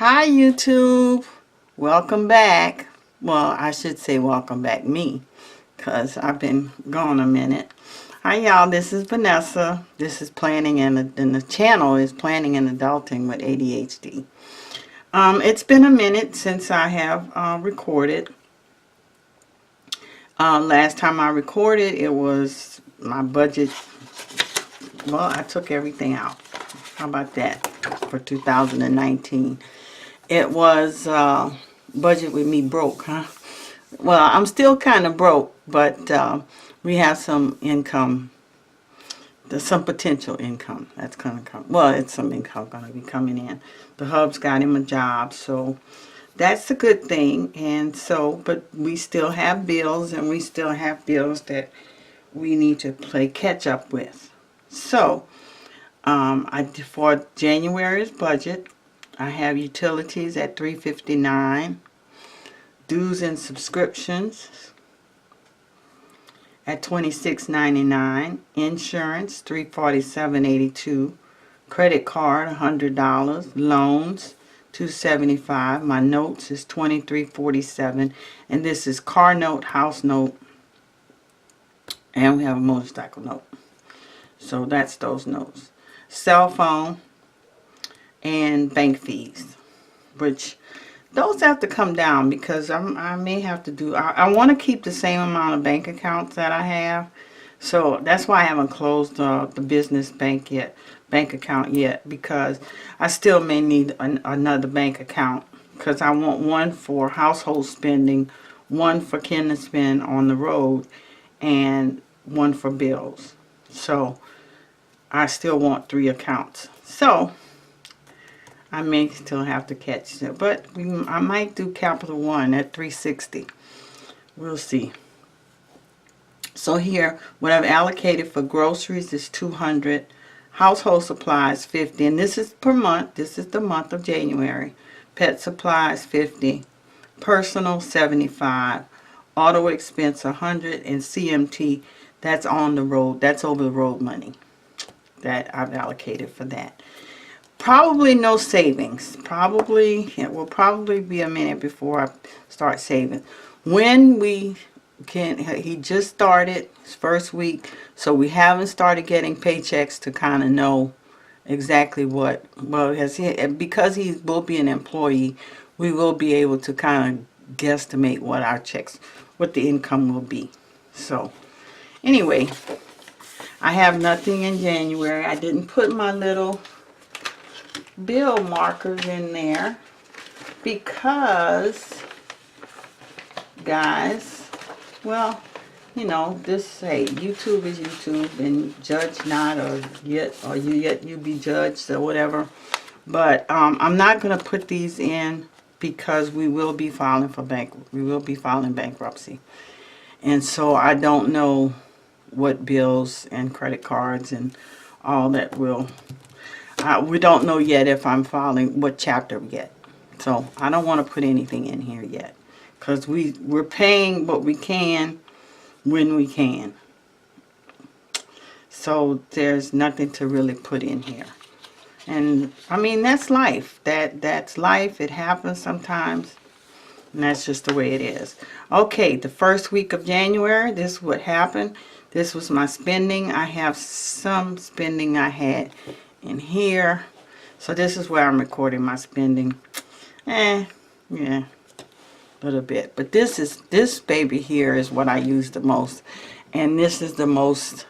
Hi YouTube, welcome back. Well, I should say welcome back me, because I've been gone a minute. Hi y'all, this is Vanessa. This is Planning and the channel is Planning and Adulting with ADHD. It's been a minute since I have recorded. Last time I recorded, it was my budget. Well, I took everything out. How about that for 2019? It was budget with me broke, huh? Well, I'm still kind of broke, but we have some income. There's some potential income that's going to come. Well, it's some income going to be coming in. The hub's got him a job, so that's a good thing. And so, but we still have bills, and we still have bills that we need to play catch up with. So, for January's budget, I have utilities at $359, dues and subscriptions at $26.99, insurance $347.82, credit card $100, loans $275, my notes is $23.47, and this is car note, house note, and we have a motorcycle note. So that's those notes. Cell phone and bank fees, which those have to come down because I may have to do, I want to keep the same amount of bank accounts that I have. So that's why I haven't closed the business bank account yet, because I still may need another bank account, because I want one for household spending, one for Ken to spend on the road, and one for bills. So I still want 3 accounts. So I may still have to catch it, but I might do Capital One at $360. We'll see. So here, what I've allocated for groceries is $200, household supplies $50, and this is per month. This is the month of January. Pet supplies $50, personal $75, auto expense $100, and CMT, that's on the road. That's over the road money that I've allocated for that. Probably no savings. It will probably be a minute before I start saving. When we can, he just started his first week, so we haven't started getting paychecks to kind of know exactly what, well, because he will be an employee, we will be able to kind of guesstimate what our checks, what the income will be. So anyway, I have nothing in January. I didn't put my little bill markers in there because, guys, well, you know, this, hey, YouTube is YouTube, and judge not, or you be judged, or whatever. But I'm not going to put these in because we will be filing bankruptcy, and so I don't know what bills and credit cards and all that will. We don't know yet if I'm filing what chapter yet. So I don't want to put anything in here yet, because we're paying what we can when we can. So there's nothing to really put in here. And I mean, that's life. That's life. It happens sometimes. And that's just the way it is. Okay, the first week of January, this is what happened. This was my spending. I have some spending I had in here. So this is where I'm recording my spending. Yeah, a little bit. But this baby here is what I use the most. And this is the most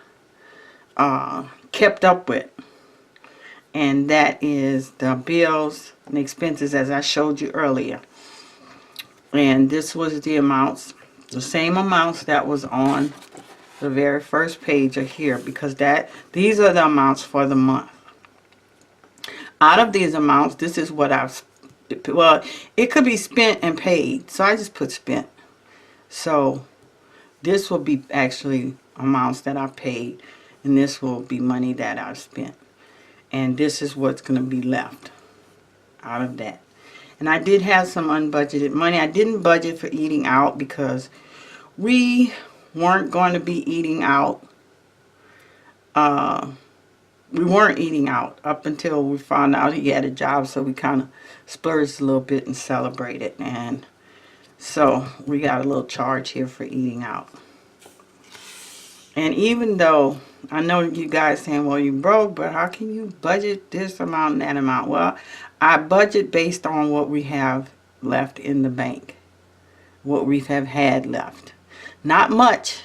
kept up with. And that is the bills and expenses, as I showed you earlier. And this was the amounts, the same amounts that was on the very first page of here, because these are the amounts for the month. Out of these amounts, this is what I've, well, it could be spent and paid, so I just put spent. So this will be actually amounts that I paid, and this will be money that I've spent. And this is what's going to be left out of that. And I did have some unbudgeted money. I didn't budget for eating out because we weren't going to be eating out we weren't eating out up until we found out he had a job, so we kind of splurged a little bit and celebrated. And so we got a little charge here for eating out. And even though I know you guys saying, well, you broke, but how can you budget this amount and that amount? Well, I budget based on what we have left in the bank, what we have had left. Not much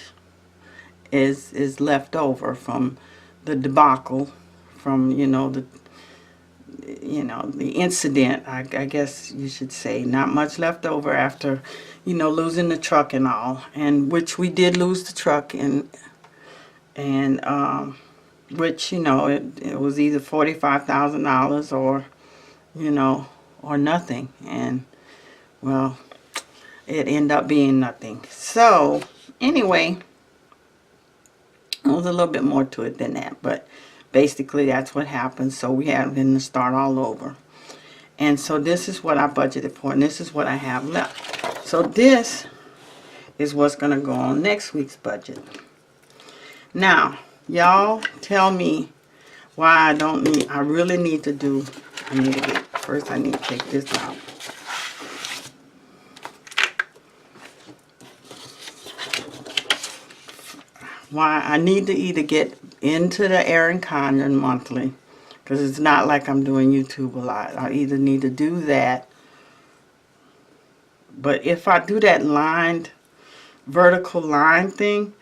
is left over from the debacle, from the incident. I guess you should say, not much left over after losing the truck and all, and which we did lose the truck, and which it was either $45,000 or or nothing, and well, it ended up being nothing. So anyway, there was a little bit more to it than that, but basically that's what happened. So we had to start all over. And so this is what I budgeted for, and this is what I have left. So this is what's going to go on next week's budget. Now, y'all tell me why I really need to do, first I need to take this out. Why I need to either get into the Erin Condren monthly, because it's not like I'm doing YouTube a lot. I either need to do that, but if I do that vertical line thing,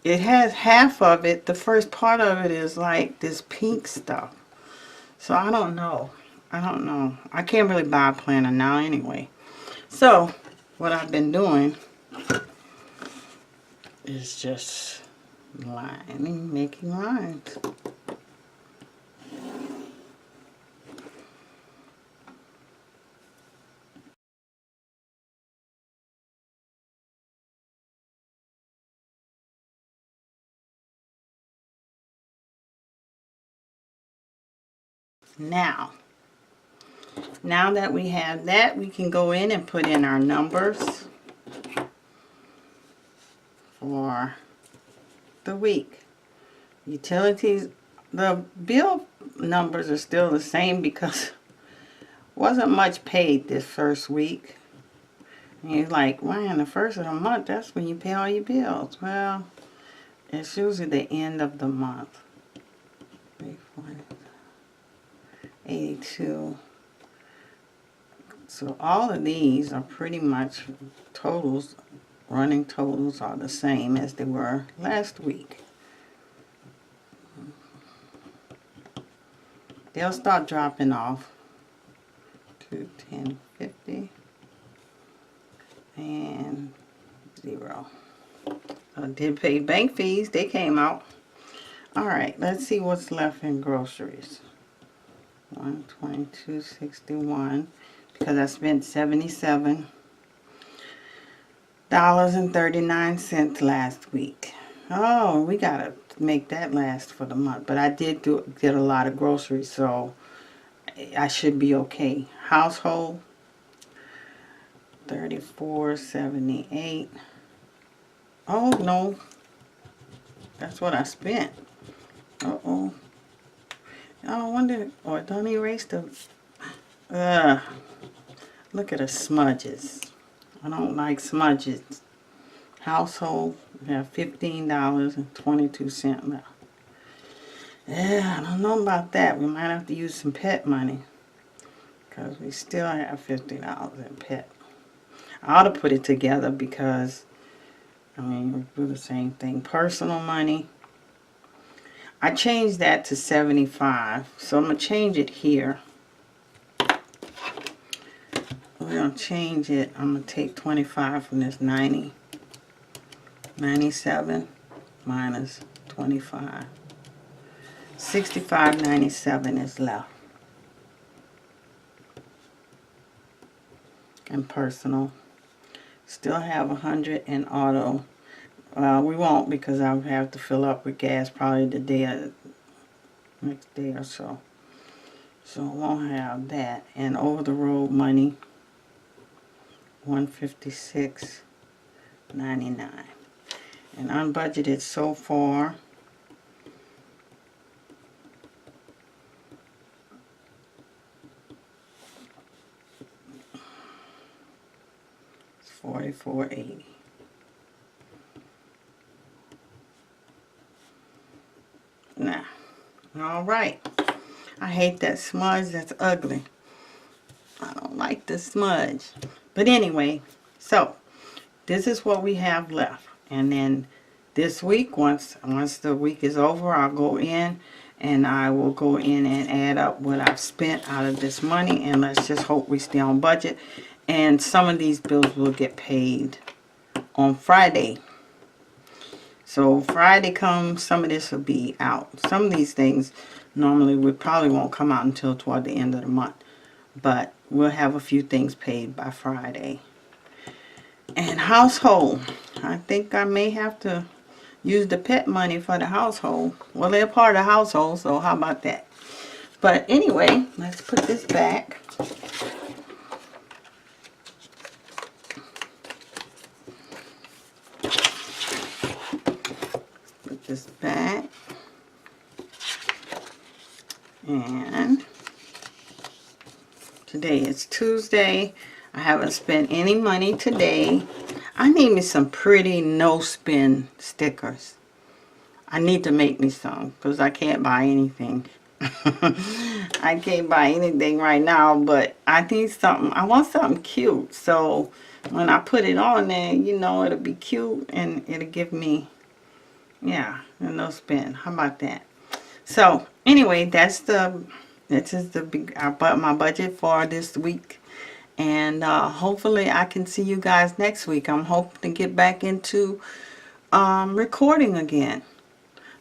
it has half of it, the first part of it is like this pink stuff. So I don't know. I can't really buy a planner now anyway. So what I've been doing is just making lines. Now that we have that, we can go in and put in our numbers for the week. Utilities, the bill numbers are still the same because wasn't much paid this first week. And you're like, man, the first of the month, that's when you pay all your bills. Well, it's usually the end of the month. 82. So all of these are pretty much totals. Running totals are the same as they were last week. They'll start dropping off to 10.50 and 0. I did pay bank fees. They came out. All right, let's see what's left in groceries. 122.61 because I spent $77.39 last week. Oh, we gotta make that last for the month. But I did get a lot of groceries, so I should be okay. Household, $34.78. Oh no, that's what I spent. Uh-oh. I wonder, or don't erase the, look at the smudges. I don't like smudges. Household, we have $15.22 left. Yeah, I don't know about that. We might have to use some pet money, because we still have $50 in pet. I ought to put it together because, I mean, we do the same thing. Personal money, I changed that to 75, so I'm going to change it here. We're going to change it. I'm going to take 25 from this 90. 97 minus 25. 65.97 is left. And personal. Still have 100 in auto. We won't, because I'll have to fill up with gas probably the next day or so. So I won't have that. And over the road money, $156.99. And unbudgeted so far, $34.80. Now, all right. I hate that smudge. That's ugly. I don't like the smudge. But anyway, so this is what we have left. And then this week, once the week is over, I'll go in and I will go in and add up what I've spent out of this money. And let's just hope we stay on budget. And some of these bills will get paid on Friday. So Friday comes, some of this will be out. Some of these things normally we probably won't come out until toward the end of the month. But we'll have a few things paid by Friday. And household. I think I may have to use the pet money for the household. Well, they're part of the household, so how about that? But anyway, let's put this back. Put this back. And today is Tuesday. I haven't spent any money today. I need me some pretty no-spin stickers. I need to make me some because I can't buy anything. I can't buy anything right now, but I need something. I want something cute. So when I put it on there, you know, it'll be cute and it'll give me, yeah, a no-spin. How about that? So anyway, this is my budget for this week. And hopefully I can see you guys next week. I'm hoping to get back into recording again.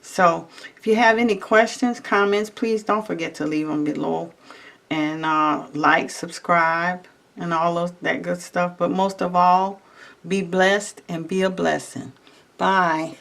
So if you have any questions, comments, please don't forget to leave them below. And like, subscribe, and all that good stuff. But most of all, be blessed and be a blessing. Bye.